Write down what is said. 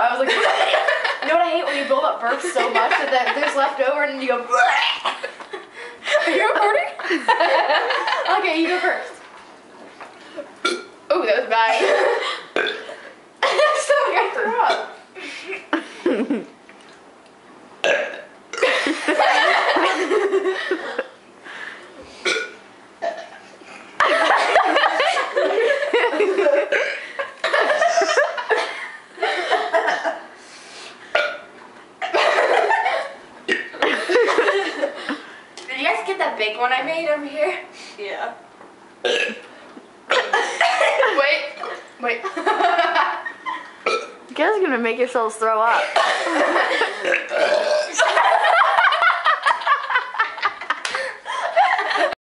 I was like, you know what I hate? When you build up burps so much that there's left over and you go, are you recording? Okay, you go first. Oh, that was bad. So I threw up. Did you guys get that big one I made over here? Yeah. Wait. You guys are gonna make yourselves throw up.